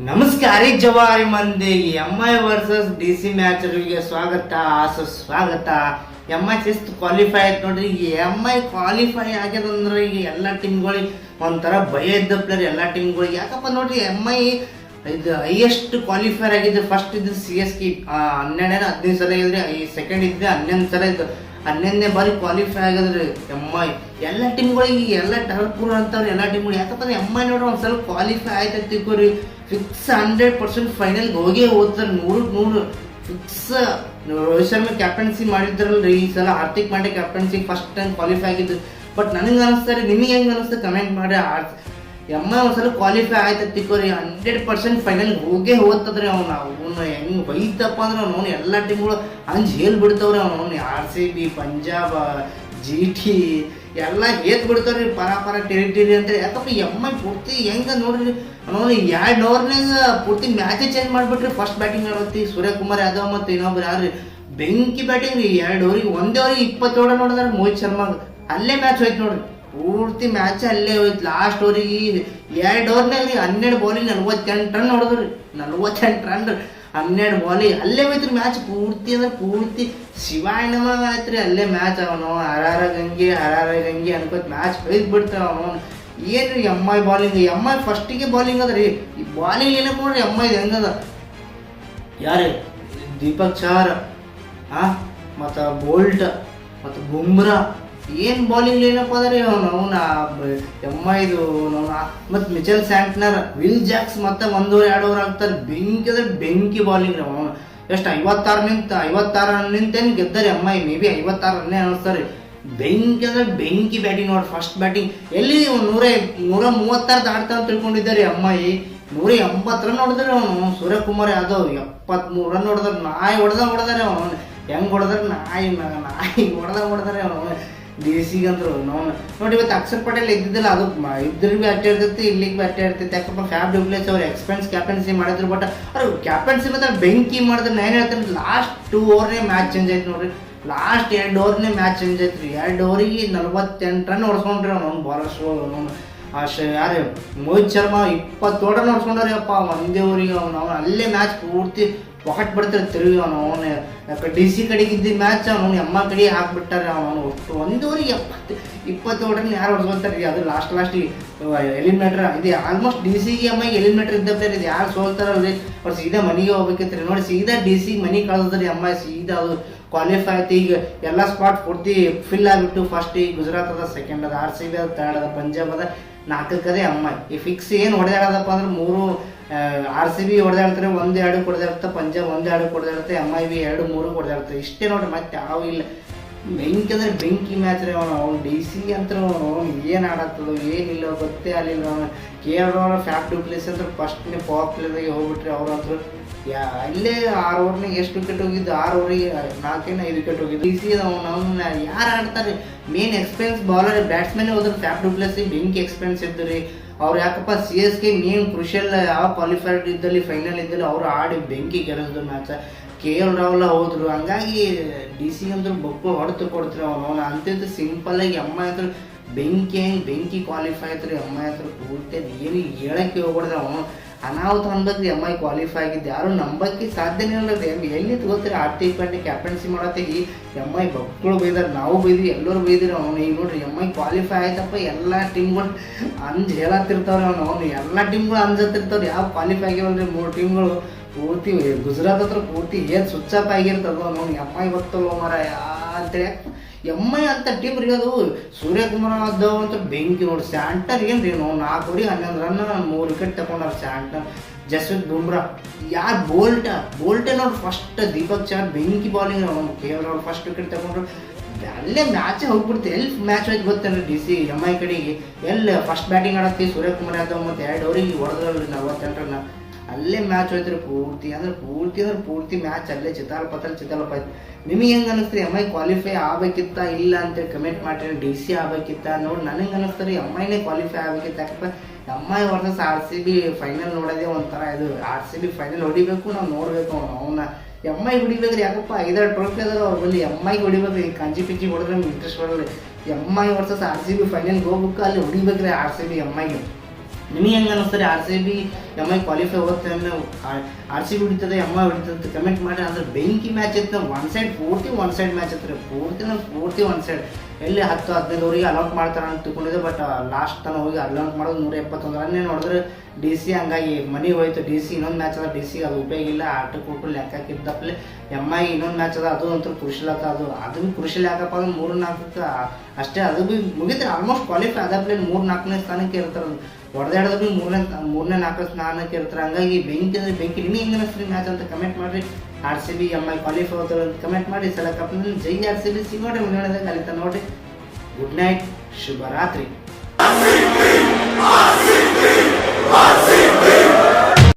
ನಮಸ್ಕಾರ ಜವಾರಿ ಮಂದಿ. MI versus D C match ಸ್ವಾಗತ ಸುಸ್ವಾಗತ. ಎಂಐ ಸಿಕ್ಸ್ತ್ ಕ್ವಾಲಿಫೈ ಆಯ್ತು ನೋಡ್ರಿ. ಈಗ ಎಂಐ ಕ್ವಾಲಿಫೈ ಆಗ್ಯದಂದ್ರೆ ಈಗ ಎಲ್ಲ ಟೀಮ್ಗಳಿಗೆ ಒಂಥರ ಭಯ ಇದ್ದ ಪ್ಲೇಯರ್ ಎಲ್ಲ ಟೀಮ್ಗಳಿಗೆ. ಯಾಕಪ್ಪ ನೋಡ್ರಿ, ಎಂಐ ಇದು ಹೈಯೆಸ್ಟ್ ಕ್ವಾಲಿಫೈರ್ ಆಗಿದ್ದು. ಫಸ್ಟ್ ಇದ್ದು CSK 12-15 ಸಲ ಇದ್ರಿ. ಸೆಕೆಂಡ್ ಇದ್ರೆ 11 ಸಲ ಇದ್ದು. 11ನೇ ಬಾರಿ ಕ್ವಾಲಿಫೈ ಆಗಿದ್ರಿ ಎಂಐ. ಎಲ್ಲ ಟೀಮ್ಗಳಿಗೆ ಎಲ್ಲ ಟರ್ಪೂರ್ ಅಂತವ್ರು ಎಲ್ಲ ಟೀಮ್ಗಳು. ಯಾಕಪ್ಪ ಅಂದ್ರೆ ಎಂಐ ನೋಡ್ರಿ ಒಂದ್ಸಲ ಕ್ವಾಲಿಫೈ ಆಯ್ತು ತಿಳ್ಕೊರಿ, ಫಿಕ್ಸ್ 100% ಫೈನಲ್ಗೆ ಹೋಗೇ ಹೋಗ್ತಾರೆ. 100 ಫಿಕ್ಸ್. ರೋಹಿತ್ ಶರ್ಮಾ ಕ್ಯಾಪ್ಟನ್ಸಿ ಮಾಡಿದ್ರಲ್ರಿ, ಈ ಸಲ Hardik Pandya captaincy first time qualify ಆಗಿದ್ದು. ಬಟ್ ನನಗೆ ಅನಿಸ್ತಾರೆ, ನಿಮಗೆ ಹೆಂಗೆ ಅನಿಸ್ತದೆ ಕಮೆಂಟ್ ಮಾಡಿ. ಎಂಐ ಒಂದ್ಸಲ ಕ್ವಾಲಿಫೈ ಆಯ್ತು ತಿಳ್ಕೊರಿ, 100% ಫೈನಲ್ಗೆ ಹೋಗೇ ಹೋಗ್ತದ್ರಿ. ಅವನು ಹೆಂಗೆ ಬೈತಪ್ಪ ಅಂದ್ರೆ ಅವನು ಎಲ್ಲ ಟೀಮ್ಗಳು ಹಂಗೆ ಹೇಳ್ಬಿಡ್ತಾವ್ರಿ. ಅವನು RCB, ಪಂಜಾಬ್, GT ಎಲ್ಲ ಏತ್ ಬಿಡ್ತಾವ್ರಿ ಪರ ಟೆರಿಟರಿ ಅಂತ. ಯಾಕಪ್ಪ ಎಂಐ ಪೂರ್ತಿ ಹೆಂಗೆ ನೋಡ್ರಿ, ಅವನು 2 ಓವರ್ನಾಗ ಪೂರ್ತಿ ಮ್ಯಾಚೇ ಚೇಂಜ್ ಮಾಡಿಬಿಟ್ರಿ. ಫಸ್ಟ್ ಬ್ಯಾಟಿಂಗ್ ಆಡತ್ತಿ ಸೂರ್ಯಕುಮಾರ್ ಯಾದವ್ ಮತ್ತು ಇನ್ನೊಬ್ರು ಯಾರು ಬೆಂಕಿ ಬ್ಯಾಟಿಂಗ್ ರೀ. 2 ಓವರಿಗೆ 1 ಓವರಿಗೆ 20 ಓಡ ನೋಡಿದ್ರೆ ಮೋಹಿತ್ ಶರ್ಮಾಗ ಅಲ್ಲೇ ಮ್ಯಾಚ್ ಹೋಯ್ತು ನೋಡ್ರಿ. ಪೂರ್ತಿ ಮ್ಯಾಚ್ ಅಲ್ಲೇ ಹೋಯ್ತು. ಲಾಸ್ಟ್ ಓವರಿಗೆ 2 ಓವರ್ನಾಗ ರೀ 12 ಬಾಲಿಗೆ 48 ರನ್ ಹೊಡೆದ್ರಿ. 48 ರನ್ 12 ಬಾಲಿಗೆ ಅಲ್ಲೇ ಹೋಯ್ತು ಮ್ಯಾಚ್ ಪೂರ್ತಿ. ಅಂದ್ರೆ ಪೂರ್ತಿ ಶಿವಾಯಣಮ ಆಯ್ತು ರೀ ಅಲ್ಲೇ ಮ್ಯಾಚ್. ಅವನು ಹರಾರ ಗಂಗೆ ಅನ್ಕೋತ ಮ್ಯಾಚ್ ಹೊಯ್ದು ಬಿಡ್ತಾವ. ಅವನು ಏನು ರೀ ಎಂಐ ಬಾಲಿಂಗ್. ಎಂಐ ಫಸ್ಟಿಗೆ ಬಾಲಿಂಗ್ ಅದ ರೀ. ಈ ಬಾಲಿಂಗ್ ಏನಪ್ಪ ನೋಡ್ರಿ ಎಂಐ ಹೆಂಗದ. ಯಾರೇ ದೀಪಕ್ ಚಹರ್ ಮತ್ತು ಬೋಲ್ಟ್ ಮತ್ತು ಬುಮ್ರಾ ಏನು ಬಾಲಿಂಗ್ ಏನಪ್ಪ ಅದ ರೀ. ಅವನ ಎಂಐದು ಮತ್ತು ಮಿಚೆಲ್ ಸ್ಯಾಂಟ್ನರ್, ವಿಲ್ ಜಾಕ್ಸ್ ಮತ್ತೆ 1 ಓವರ್ 2 ಓವರ್ ಆಗ್ತಾರೆ. ಬೆಂಕಿ ಅಂದ್ರೆ ಬೆಂಕಿ ಬಾಲಿಂಗ್ ರೀ. ಅವನು ಎಷ್ಟು 56 ರನ್ ನಿಂತೇನು ಗೆದ್ದಾರೆ ಎಂಐ. May be 56 ರನ್ನೇ ಅನ್ನಿಸ್ತಾರೆ. ಬೆಂಕಿ ಅಂದ್ರೆ ಬೆಂಕಿ ಬ್ಯಾಟಿಂಗ್ ನೋಡಿ. ಫಸ್ಟ್ ಬ್ಯಾಟಿಂಗ್ ಎಲ್ಲಿ 136 ದಾಡ್ತಾ ಅಂತ ತಿಳ್ಕೊಂಡಿದ್ದಾರೆ ಎಂಐ. 180 ರನ್ ಹೊಡೆದ್ರೆ ಅವನು. ಸೂರ್ಯಕುಮಾರ್ ಯಾದವ್ 73 ರನ್ ಹೊಡೆದ್ರೆ. ನಾಯಿ ಹೊಡೆದಾರೆ ಅವನು. ಹೆಂಗೆ ಹೊಡೆದ್ರೆ ನಾಯಿ ಹೊಡೆದಾರೆ ಅವನು. ದೇಸಿಗಂದ್ರು ನೋಡಿ. ಇವತ್ತು ಅಕ್ಷರ್ ಪಟೇಲ್ ಇದ್ದಿದ್ದಿಲ್ಲ, ಅದು ಇದ್ರಿಗೆ ಅಟ್ಟೆ ಇರ್ತೈತಿ, ಇಲ್ಲಿಗೆ ಬಿ ಅಟ್ಟೆ ಇರ್ತೈತಿ. ಯಾಕಪ್ಪ ಫ್ಯಾಬ್ ಡುಪ್ಲೆಸ್ ಅವ್ರು ಕ್ಯಾಪ್ಟನ್ಸಿ ಮಾಡಿದ್ರು. ಬಟ್ ಅವ್ರು ಕ್ಯಾಪ್ಟನ್ಸಿ ಮತ್ತೆ ಬೆಂಕಿ ಮಾಡಿದ್ರೆ. ನಾನು ಹೇಳ್ತೇನೆ ಲಾಸ್ಟ್ 2 ಓವರ್ನೇ ಮ್ಯಾಚ್ ಚೇಂಜ್ ಆಯ್ತು ನೋಡ್ರಿ. ಲಾಸ್ಟ್ 2 ಓವರ್ನೇ ಮ್ಯಾಚ್ ಚೇಂಜ್ ಆಯ್ತು ರೀ. 2 ಓವರಿಗೆ 48 ರನ್ ಹೊಡ್ಸ್ಕೊಂಡ್ರಿ ಅವನು ಬಾಲರ್ಸ್. ಯಾರು ಮೋಹಿತ್ ಶರ್ಮಾ 20 ಓವರ್ ಹೊಡ್ಸ್ಕೊಂಡ್ರಿ ಅಪ್ಪ 1 ಓವರಿಗೆ. ಅವನು ಅಲ್ಲೇ ಮ್ಯಾಚ್ ಪೂರ್ತಿ ಪೊಕಟ್ ಬಿಡ್ತಾರೆ ತಿರುಗಿ. ಅವನು DC ಕಡೆಗೆ ಇದ್ದ ಮ್ಯಾಚ್ ಅವನು ಎಮ್ಮ ಕಡೆ ಹಾಕ್ಬಿಟ್ಟಾರೆ. ಅವನು ಒಟ್ಟು 1 ಓವರಿಗೆ 20 ಓವರ್ನ ಯಾರು ಹೊಡ್ಸ್ಕೊತಾರೆ ರೀ. ಅದು ಲಾಸ್ಟಿಗೆ ಎಲಿಮಿನೇಟರ್ ಇದು. ಆಲ್ಮೋಸ್ಟ್ DCಗೆ ಎಮ್ಐಗೆ ಎಲಿಮಿನೇಟರ್ ಇದ್ದ ಪ್ಲೇಯರ್ ಇದು. ಯಾರು ಸೋಲ್ತಾರಲ್ರಿ ಅವ್ರು ಸೀದಾ ಮನೆಗೆ ಹೋಗ್ಬೇಕಿತ್ತು ರೀ. ನೋಡಿ ಸೀದಾ DC ಮನೆ ಕಳ್ದ್ರಿ ಎಮ್ಮ. ಸೀದಾ ಅದು ಕ್ವಾಲಿಫೈ ಆಯ್ತು. ಈಗ ಎಲ್ಲ ಸ್ಪಾಟ್ ಪೂರ್ತಿ ಫಿಲ್ ಆಗಿಬಿಟ್ಟು. ಫಸ್ಟ್ ಈಗ ಗುಜರಾತ್ ಅದ, ಸೆಕೆಂಡ್ ಅದ RCB ಅದ, ಥರ್ಡ್ ಅದ ಪಂಜಾಬ್ ಅದ, 4ಕ್ಕದೇ ಎಮ್ಮ. ಈ ಫಿಕ್ಸ್ ಏನು ಹೊಡೆದಾಡದಪ್ಪ ಅಂದ್ರೆ 3 RCB ಹೊಡೆದಾಡ್ತಾರೆ, 1-2 ಹೊಡೆದಾಡ್ತಾರೆ. ಪಂಜಾಬ್ 1-2 ಹೊಡೆದಾಡ್ತಾರೆ. MI 2-3 ಹೊಡೆದಾಡ್ತಾರೆ. ಇಷ್ಟೇ ನೋಡ್ರಿ, ಮತ್ತೆ ಯಾವ ಇಲ್ಲ. ಬೆಂಕಿ ಅಂದ್ರೆ ಬೆಂಕಿ ಮ್ಯಾಚ್ ರೀ. ಅವ್ನು DC ಅಂತ ಏನು ಆಡತ್ತದೋ ಏನಿಲ್ಲ ಗೊತ್ತೇ ಆಗಲಿಲ್ಲ. ಅವನು KL ರಾಹುಲ್, ಫ್ಯಾಬ್ ಡುಪ್ಲೆಸ್ ಅಂದ್ರೆ ಫಸ್ಟ್ನೇ ಪವರ್ ಪ್ಲೇದಾಗೆ ಹೋಗ್ಬಿಟ್ರಿ. ಅವ್ರು ಅಂತೂ ಅಲ್ಲೇ 6 ಓವರ್ನಾಗ ಎಷ್ಟು ವಿಕೆಟ್ ಹೋಗಿದ್ದು? 6 ಓವರಿಗೆ 4-5 ವಿಕೆಟ್ ಹೋಗಿದ್ದು. DC ಅವ್ನು ಯಾರು ಆಡ್ತಾರೆ? ಮೇನ್ ಎಕ್ಸ್ಪೀರಿಯನ್ಸ್ ಬೌಲರ್ ಬ್ಯಾಟ್ಸ್ಮನ್ ಹೋದ್ರೆ ಫ್ಯಾಬ್ ಡುಪ್ಲೆಸ್ ಬೆಂಕಿ ಎಕ್ಸ್ಪೀರಿಯನ್ಸ್ ಇದ್ದು ರೀ. ಅವ್ರು ಯಾಕಪ್ಪ CSK ಮೇನ್ ಕ್ರೂಷಿಯಲ್ ಯಾವ ಕ್ವಾಲಿಫೈಡ್ ಇದ್ದಲ್ಲಿ ಫೈನಲ್ ಇದ್ದಲ್ಲಿ ಅವ್ರು ಆಡಿ ಬೆಂಕಿ ಕೆರೆಸಿದ್ರು ಮ್ಯಾಚ್. KL ರಾಹುಲ್ ಹೋದ್ರು. ಹಂಗಾಗಿ DC ಅಂದ್ರೆ ಬೊಕ್ಕು ಹೊಡೆದು ಕೊಡ್ತಾರೆ. ಅವನು ಅಂತಿದ್ದು ಸಿಂಪಲ್ಲಾಗಿ ಎಮ್ಮ ಹತ್ರ ಬೆಂಕಿ ಕ್ವಾಲಿಫೈ ಆಯ್ತು ರೀ. ಎಮ್ಮ ಹತ್ರ ಪೂರ್ತಿ ಏನು ಹೇಳಕ್ಕೆ ಹೋಗ್ಬಿಡ್ದೆ. ಅವನು ಅನಾಹುತ ಅನ್ಬೇಕು ರೀ. MI ಕ್ವಾಲಿಫೈ ಆಗಿದ್ದು ಯಾರು ನಂಬಕ್ಕೆ ಸಾಧ್ಯನೇ ಇಲ್ಲ ರೀ. ಎಲ್ಲಿ ತಗೋತೀರಿ? ಹಾರ್ದಿಕ್ ಪಾಂಡ್ಯ ಕ್ಯಾಪ್ಟನ್ಸಿ ಮಾಡತ್ತೀವಿ. MI ಮಕ್ಕಳು ಬೈದಾರೆ, ನಾವು ಬೈದ್ವಿ, ಎಲ್ಲರೂ ಬೈದಿರಿ. ಅವನು ಈಗ ನೋಡ್ರಿ MI ಕ್ವಾಲಿಫೈ ಆಯ್ತಪ್ಪ. ಎಲ್ಲ ಟೀಮ್ಗಳು ಹೇಳತ್ತಿರ್ತಾವ್ರಿ. ಅವನು ಎಲ್ಲ ಟೀಮ್ಗಳು ಅಂಜತ್ತಿರ್ತಾವ್ರಿ. ಯಾವ ಕ್ವಾಲಿಫೈ ಆಗಿವಲ್ರಿ 3 ಟೀಮ್ಗಳು ಪೂರ್ತಿ. ಗುಜರಾತ್ ಹತ್ರ ಪೂರ್ತಿ ಏನು ಸ್ವಿಚ್ ಆಫ್ ಆಗಿರ್ತದ. ಅವ್ನು MI ಗೊತ್ತಲ್ವ ಮರ ಅಂತೇಳಿ. MI ಅಂತ ಟೀಮ್ ರೀ ಅದು. ಸೂರ್ಯಕುಮಾರ್ ಯಾದವ್ ಅಂತ ಬೆಂಕಿ ನೋಡಿ. ಸ್ಯಾಂಟರ್ ಏನು ರೀ 4 ಓವರಿಗೆ 11 ರನ್ 3 ವಿಕೆಟ್ ತಗೊಂಡಾರ ಸ್ಯಾಂಟರ್. ಜಸ್ಪ್ರೀತ್ ಬುಮ್ರಾ ಯಾರು ಬೋಲ್ಟೇ ನೋಡಿ. ಫಸ್ಟ್ ದೀಪಕ್ ಚಹರ್ ಬೆಂಕಿ ಬಾಲಿಂಗ್. ಅವನು KL ರಾಹುಲ್ ಫಸ್ಟ್ ವಿಕೆಟ್ ತಗೊಂಡ್ರು. ಅಲ್ಲೇ ಮ್ಯಾಚೇ ಹೋಗ್ಬಿಡ್ತು. ಎಲ್ಲಿ ಮ್ಯಾಚ್ ಹೋಯ್ತು ಗೊತ್ತೇನ್ರಿ DC MI ಕಡೆಗೆ. ಎಲ್ಲಿ ಫಸ್ಟ್ ಬ್ಯಾಟಿಂಗ್ ಆಡತ್ತಿ ಸೂರ್ಯಕುಮಾರ್ ಯಾದವ್ ಮತ್ತು 2 ಓವರಿಗೆ ಹೊಡೆದ್ರಲ್ರಿ 48 ರನ್. ಅಲ್ಲೇ ಮ್ಯಾಚ್ ಹೋಯ್ತು ರೀ ಪೂರ್ತಿ ಮ್ಯಾಚ್ ಅಲ್ಲೇ ಚಿತಾಲಪತ್ರ ಆಯ್ತು. ನಿಮಗೆ ಹೆಂಗೆ ಅನಿಸ್ತೀರಿ? MI ಕ್ವಾಲಿಫೈ ಆಗಬೇಕಿತ್ತ ಇಲ್ಲ ಅಂತೇಳಿ ಕಮೆಂಟ್ ಮಾಡಿರಿ. DC ಆಗಬೇಕಿತ್ತ ನೋಡಿ. ನನಗೆ ಅನಿಸ್ತಾರೆ MIನೇ ಕ್ವಾಲಿಫೈ ಆಗಬೇಕಿತ್ತು. ಯಾಕಪ್ಪ MI ವರ್ಸಸ್ RCB ಫೈನಲ್ ನೋಡೋದೇ ಒಂಥರ ಇದು. RCB ಫೈನಲ್ ಹೊಡಿಬೇಕು, ನಾವು ನೋಡಬೇಕು. ಅವನ್ನ MI ಹೊಡಿಬೇಕ್ರಿ. ಯಾಕಪ್ಪ 5-6 ಟ್ರೋಫಿ ಅದಾರ ಅವ್ರು ಬಲ್ಲಿ. MI ಹೊಡಿಬೇಕ್ರಿ. ಕಂಚಿ ಪಿಚ್ಚಿ ಹೊಡೆದ್ರೆ ಇಂಟ್ರೆಸ್ಟ್ ಬರಲ್ಲ. MI ವರ್ಸಸ್ RCB ಫೈನಲ್ಗೆ ಹೋಗ್ಬೇಕು, ಅಲ್ಲಿ ಹೊಡಿಬೇಕ್ರಿ RCB MIಗೆ. ನಿಮಗೆ ಹೆಂಗೆ ಅನ್ನಿಸ್ತಾರೆ R C B M I qualify ಹೋಗುತ್ತೆ ಅಂದರೆ ಆರ್ ಸಿ ಬಿ ಹೊಡಿತದೆ ಎಮ್ ಐ ಹೊಡಿತದೆ ಅಂತ ಕಮೆಂಟ್ ಮಾಡಿ. ಅಂದ್ರೆ ಬೆಂಕಿ ಮ್ಯಾಚ್ ಇತ್ತು, ಪೂರ್ತಿ ಒನ್ ಸೈಡ್ ಮ್ಯಾಚ್ ಇತ್ತು ರೀ, ಪೂರ್ತಿ ಒನ್ ಸೈಡ್. ಎಲ್ಲಿ 10-15 ಓವರಿಗೆ ಅಲೌಟ್ ಮಾಡ್ತಾರೆ ಅಂತ ತಿಳ್ಕೊಂಡಿದ್ದೆ, ಬಟ್ ಲಾಸ್ಟ್ ತನಕ ಹೋಗಿ ಅಲೌಟ್ ಮಾಡೋದು 171 ರನ್ನೇ ನೋಡಿದ್ರೆ ಡಿ ಸಿ. ಹಂಗಾಗಿ ಮನಿ ಹೋಯ್ತು ಡಿ ಸಿ. ಇನ್ನೊಂದು ಮ್ಯಾಚ್ ಅದ ಡಿ ಸಿ, ಅದು ಉಪಯೋಗ ಇಲ್ಲ, ಆಟಕ್ಕೆ ಕೊಟ್ಟು ಲೆಕ್ಕ ಹಾಕಿದ್ದಪ್ಪಲೆ. ಎಮ್ ಐ ಇನ್ನೊಂದು ಮ್ಯಾಚ್ ಅದ, ಅದು ಅಂತೂ ಕ್ರುಷಿಲ್ ಅದ. ಅದು ಭೀ ಕ್ರುಷಿಲ್ ಯಾಕಪ್ಪ ಅಂದ್ರೆ 3-4 ಅಷ್ಟೇ, ಅದು ಭೀ ಮುಗಿದ್ರೆ ಆಲ್ಮೋಸ್ಟ್ ಕ್ವಾಲಿಫೈ ಅದಪ್ಲೆ 3-4ನೇ ಸ್ಥಾನಕ್ಕೆ ಇರ್ತಾರೆ. ಹೊಡೆದಾಡೋದು ಭೀ 3-4 ಸ್ಥಾನಕ್ಕೆ ಇರ್ತಾರೆ. ಹಂಗಾಗಿ ಬೆಂಕಿ ಅಂದರೆ ಬೆಂಕಿ. ನಿಮಗೆ ಹೆಂಗೆ ಅನಿಸ್ರಿ ಮ್ಯಾಚ್ ಅಂತ ಕಮೆಂಟ್ ಮಾಡಿರಿ. R C B M I qualify ಹೋಗ್ತಾರೆ ಅಂತ ಕಮೆಂಟ್ ಮಾಡಿ. ಸಲ ಕಪ್ನಲ್ಲಿ ಜೈ ಆರ್ ಸಿ ಬಿ. ಸಿಗೋಣ ಮುಂದಿನದಾಗ ಕಲಿತಾ ನೋಡಿರಿ. ಗುಡ್ ನೈಟ್, ಶುಭರಾತ್ರಿ.